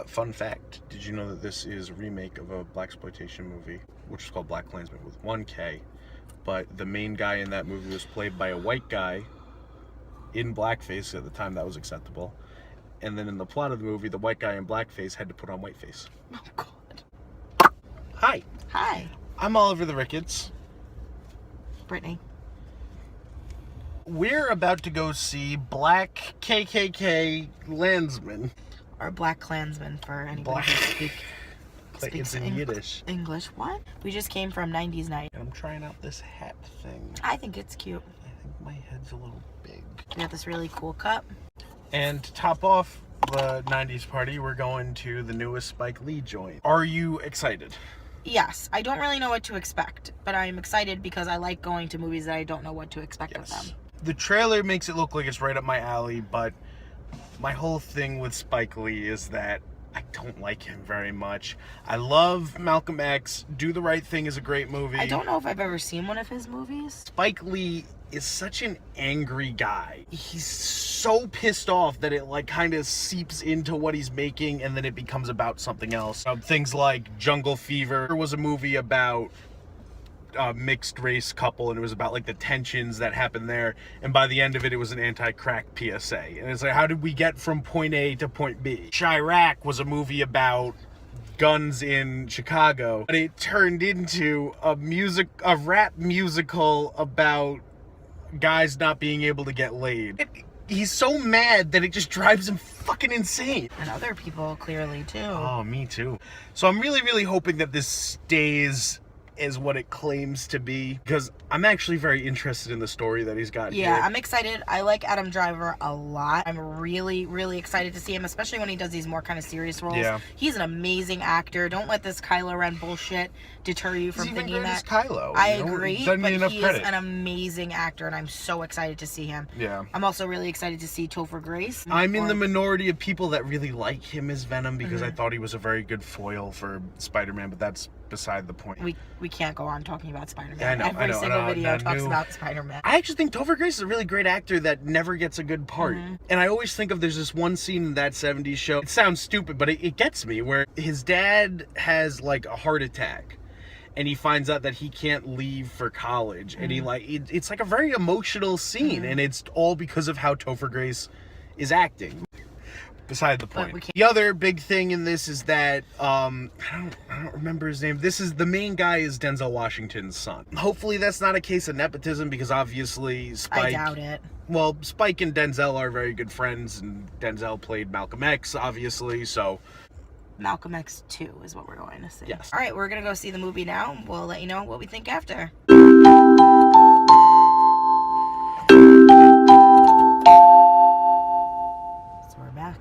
Fun fact, did you know that this is a remake of a blaxploitation movie, which is called BLACKKKLANSMAN with 1K, but the main guy in that movie was played by a white guy in blackface. At the time that was acceptable, and then in the plot of the movie, the white guy in blackface had to put on whiteface. Oh, God. Hi. Hi. I'm Oliver the Ricketts. Brittany. We're about to go see BLACKKKLANSMAN. Or BLACKKKLANSMAN for anybody who speaks in Yiddish. English. What? We just came from 90s night. And I'm trying out this hat thing. I think it's cute. I think my head's a little big. We got this really cool cup. And to top off the 90s party, we're going to the newest Spike Lee joint. Are you excited? Yes. I don't really know what to expect, but I'm excited because I like going to movies that I don't know what to expect of them. The trailer makes it look like it's right up my alley, but my whole thing with Spike Lee is that I don't like him very much. I love Malcolm X. Do the Right Thing is a great movie. I don't know if I've ever seen one of his movies. Spike Lee is such an angry guy. He's so pissed off that it like kind of seeps into what he's making, and then it becomes about something else. Things like Jungle Fever was a movie about a mixed race couple, and it was about like the tensions that happened there, and by the end of it, it was an anti-crack PSA, and it's like, how did we get from point A to point B? Chirac was a movie about guns in Chicago, but it turned into a rap musical about guys not being able to get laid. He's so mad that it just drives him fucking insane. And other people clearly too. Oh, me too. So I'm really hoping that this stays is what it claims to be, because I'm actually very interested in the story that he's got here. I'm excited. I like Adam Driver a lot. I'm really excited to see him, especially when he does these more kind of serious roles. Yeah. He's an amazing actor. Don't let this Kylo Ren bullshit deter you from thinking that. Kylo. I agree, but he is credit. an amazing actor, and I'm so excited to see him. Yeah. I'm also really excited to see Topher Grace. I'm in the minority of people that really like him as Venom, because I thought he was a very good foil for Spider-Man, but that's beside the point. We can't go on talking about Spider-Man. Yeah, I know, Every single video talks about Spider-Man. I actually think Topher Grace is a really great actor that never gets a good part. And I always think of, there's this one scene in That 70s Show. It sounds stupid, but it gets me, where his dad has like a heart attack, and he finds out that he can't leave for college, and he it's like a very emotional scene, and it's all because of how Topher Grace is acting. Beside the point. The other big thing in this is that I don't remember his name. The main guy is Denzel Washington's son. Hopefully that's not a case of nepotism, because obviously Spike, I doubt it. Well, Spike and Denzel are very good friends, and Denzel played Malcolm X, obviously, so Malcolm X 2 is what we're going to see. Yes. All right, we're going to go see the movie now. We'll let you know what we think after. So we're back.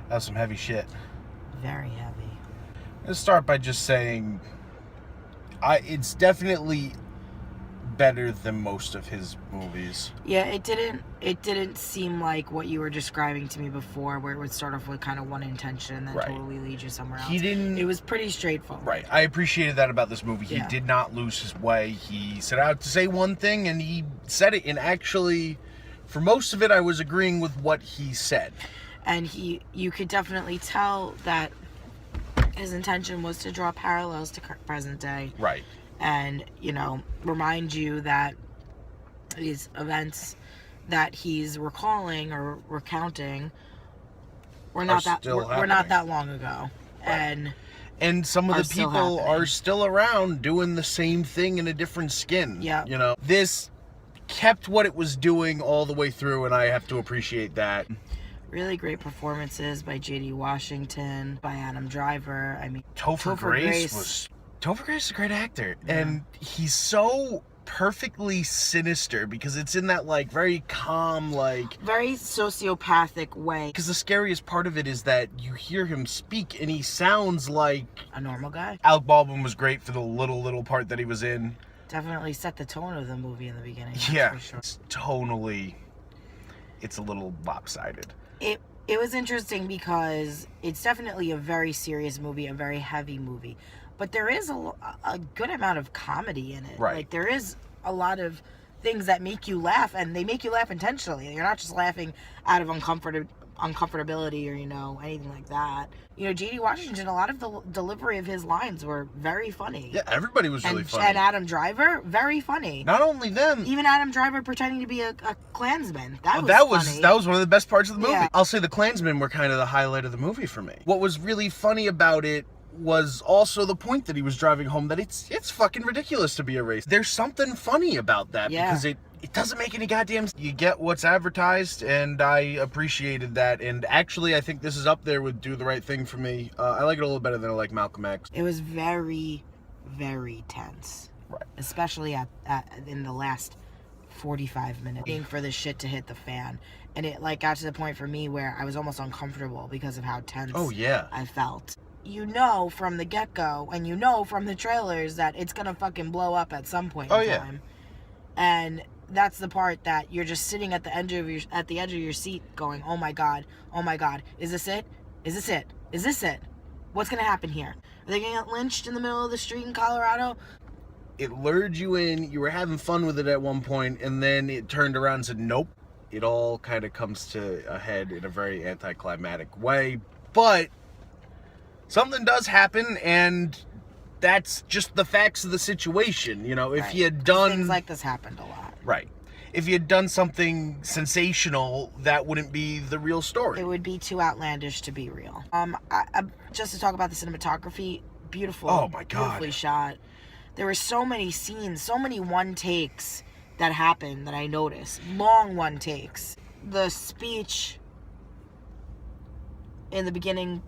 That's some heavy shit. Very heavy. Let's start by just saying, it's definitely better than most of his movies. Yeah, it didn't seem like what you were describing to me before, where it would start off with kind of one intention and then totally lead you somewhere else. It was pretty straightforward. Right. I appreciated that about this movie. He did not lose his way. He set out to say one thing, and he said it. And actually, for most of it, I was agreeing with what he said. And you could definitely tell that his intention was to draw parallels to present day. Right. And, remind you that these events that he's recalling or recounting were not that long ago. Right. And some of the people are still around doing the same thing in a different skin. Yeah. This kept what it was doing all the way through, and I have to appreciate that. Really great performances by J.D. Washington, by Adam Driver. I mean, Topher Grace is a great actor. Yeah. And he's so perfectly sinister, because it's in that like very calm, like very sociopathic way. Because the scariest part of it is that you hear him speak and he sounds like a normal guy. Alec Baldwin was great for the little part that he was in. Definitely set the tone of the movie in the beginning. Yeah, for sure. It's a little lopsided. It was interesting because it's definitely a very serious movie, a very heavy movie. But there is a good amount of comedy in it. Right. Like, there is a lot of things that make you laugh, and they make you laugh intentionally. You're not just laughing out of uncomfortability or, you know, anything like that. You know, J.D. Washington, a lot of the delivery of his lines were very funny. Yeah, everybody was really funny. And Adam Driver, very funny. Not only them. Even Adam Driver pretending to be a Klansman. That was one of the best parts of the movie. Yeah. I'll say the Klansmen were kind of the highlight of the movie for me. What was really funny about it was also the point that he was driving home, that it's fucking ridiculous to be a racist. There's something funny about that, because it doesn't make any goddamn sense. You get what's advertised, and I appreciated that. And actually, I think this is up there with Do the Right Thing for me. I like it a little better than I like Malcolm X. It was very, very tense. Right. Especially in the last 45 minutes, waiting for the shit to hit the fan. And it like got to the point for me where I was almost uncomfortable because of how tense I felt. You know from the get-go, and you know from the trailers, that it's gonna fucking blow up at some point in time. And that's the part that you're just sitting at the edge of your seat going, oh my god, is this it? Is this it? Is this it? What's gonna happen here? Are they gonna get lynched in the middle of the street in Colorado? It lured you in, you were having fun with it at one point, and then it turned around and said, nope. It all kind of comes to a head in a very anticlimactic way, but something does happen, and that's just the facts of the situation. You know, if you had done... Things like this happened a lot. Right. If you had done something sensational, that wouldn't be the real story. It would be too outlandish to be real. Just to talk about the cinematography, beautiful. Oh my God. Beautifully shot. There were so many scenes, so many one takes that happened that I noticed. Long one takes. The speech in the beginning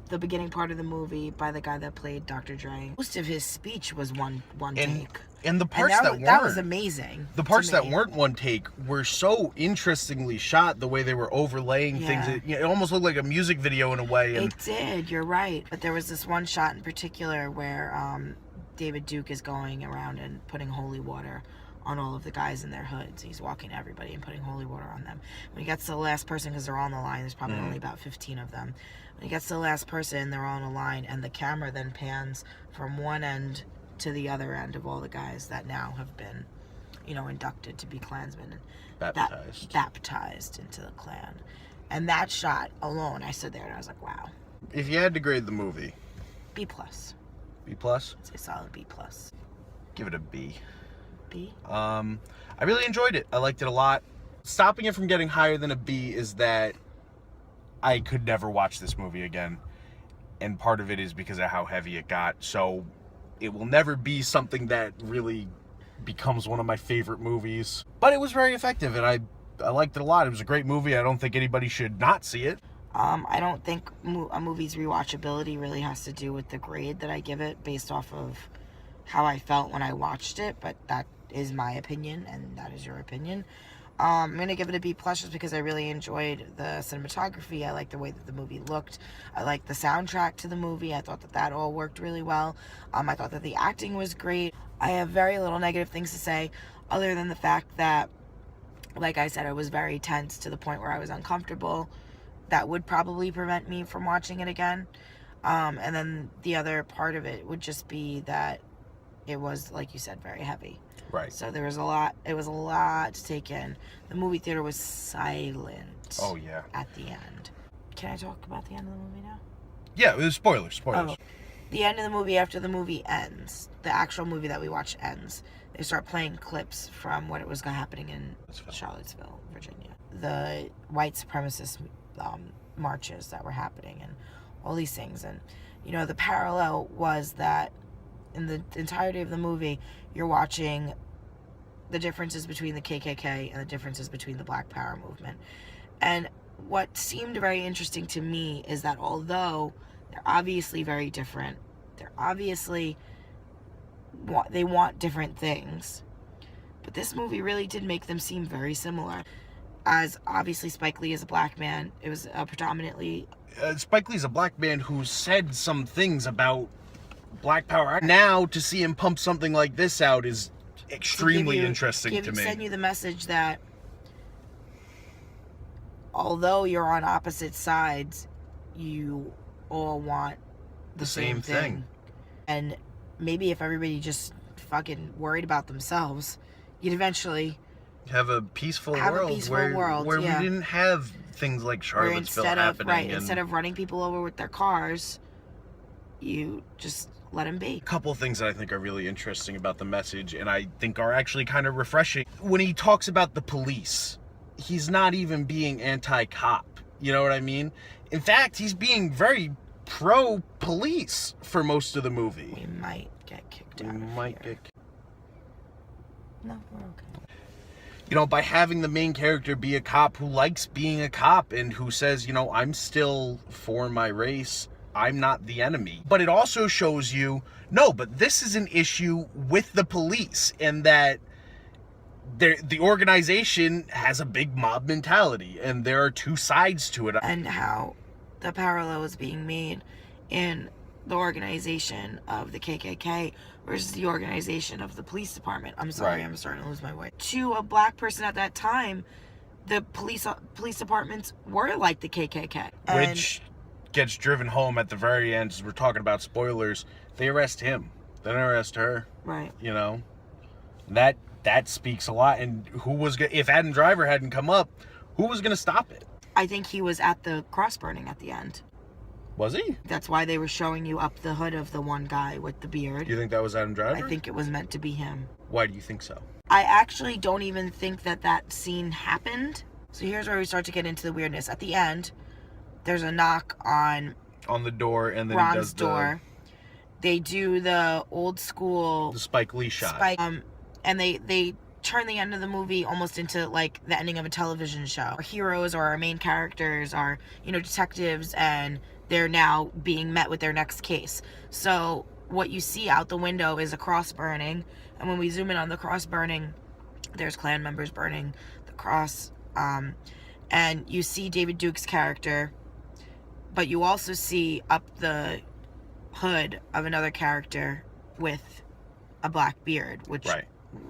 part of the movie by the guy that played Dr. Dre. Most of his speech was one take. And the parts that was amazing. The parts that weren't one take were so interestingly shot, the way they were overlaying things. It almost looked like a music video in a way. And it did, you're right. But there was this one shot in particular where David Duke is going around and putting holy water on all of the guys in their hoods. He's walking to everybody and putting holy water on them. When he gets to the last person, because they're all on the line, there's probably only about 15 of them. When he gets to the last person, they're all on a line, and the camera then pans from one end to the other end of all the guys that now have been, you know, inducted to be Klansmen and baptized into the Klan. And that shot alone, I stood there and I was like, wow. If you had to grade the movie, B+. B+? It's a solid B+. Give it a B. B? I really enjoyed it. I liked it a lot. Stopping it from getting higher than a B is that I could never watch this movie again. And part of it is because of how heavy it got. So it will never be something that really becomes one of my favorite movies. But it was very effective, and I liked it a lot. It was a great movie. I don't think anybody should not see it. I don't think a movie's rewatchability really has to do with the grade that I give it based off of how I felt when I watched it, but that is my opinion, and that is your opinion. I'm going to give it a B+ just because I really enjoyed the cinematography. I liked the way that the movie looked. I liked the soundtrack to the movie. I thought that all worked really well. I thought that the acting was great. I have very little negative things to say other than the fact that, like I said, I was very tense to the point where I was uncomfortable. That would probably prevent me from watching it again. And then the other part of it would just be that it was, like you said, very heavy. Right. So there was a lot. It was a lot to take in. The movie theater was silent. Oh yeah. At the end. Can I talk about the end of the movie now? Yeah, it was spoilers. Oh. The end of the movie, after the movie ends, the actual movie that we watched ends, they start playing clips from what it was happening in Charlottesville, Virginia. The white supremacist marches that were happening and all these things. And, you know, the parallel was that in the entirety of the movie, you're watching the differences between the KKK and the differences between the Black Power movement. And what seemed very interesting to me is that although they're obviously very different, they're obviously, they want different things, but this movie really did make them seem very similar. As obviously Spike Lee is a black man, it was predominantly... Spike Lee's a black man who said some things about Black Power. Now to see him pump something like this out is extremely interesting to me. Send you the message that although you're on opposite sides, you all want the same thing. And maybe if everybody just fucking worried about themselves, you'd eventually have a peaceful world where we didn't have things like Or Charlottesville happening. instead of running people over with their cars, you just let them be. A couple of things that I think are really interesting about the message, and I think are actually kind of refreshing. When he talks about the police, he's not even being anti-cop. You know what I mean? In fact, he's being very pro-police for most of the movie. We might get kicked out. No, we're okay. You know, by having the main character be a cop who likes being a cop and who says, you know, I'm still for my race, I'm not the enemy. But it also shows you, no, but this is an issue with the police, and that the organization has a big mob mentality, and there are two sides to it. And how the parallel is being made in the organization of the KKK versus the organization of the police department. I'm sorry, Right. I'm starting to lose my way. To a black person at that time, the police departments were like the KKK. Which gets driven home at the very end, as we're talking about spoilers. They arrest him. They don't arrest her. Right. You know? That speaks a lot. And if Adam Driver hadn't come up, who was going to stop it? I think he was at the cross burning at the end. Was he? That's why they were showing you up the hood of the one guy with the beard. You think that was Adam Driver? I think it was meant to be him. Why do you think so? I actually don't even think that scene happened. So here's where we start to get into the weirdness. At the end, there's a knock on the door, and then Ron's he does door. They do the old school the Spike Lee shot. And they turn the end of the movie almost into like the ending of a television show. Our heroes or our main characters are, you know, detectives, and they're now being met with their next case. So what you see out the window is a cross burning, and when we zoom in on the cross burning, there's Klan members burning the cross, and you see David Duke's character, but you also see up the hood of another character with a black beard, which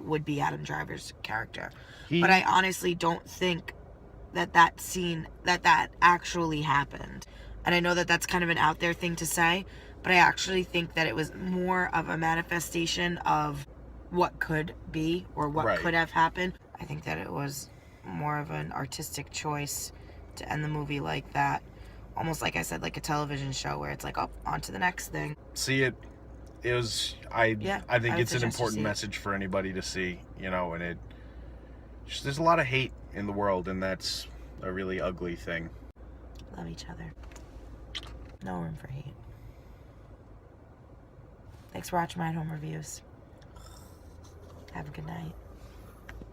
would be Adam Driver's character. But I honestly don't think that scene, that actually happened. And I know that that's kind of an out there thing to say, but I actually think that it was more of a manifestation of what could be or what could have happened. I think that it was more of an artistic choice to end the movie like that. Almost like I said, like a television show where it's like, oh, on to the next thing. See, it was, I think it's an important message for anybody to see, you know, and there's a lot of hate in the world, and that's a really ugly thing. Love each other. No room for hate. Thanks for watching my home reviews. Have a good night.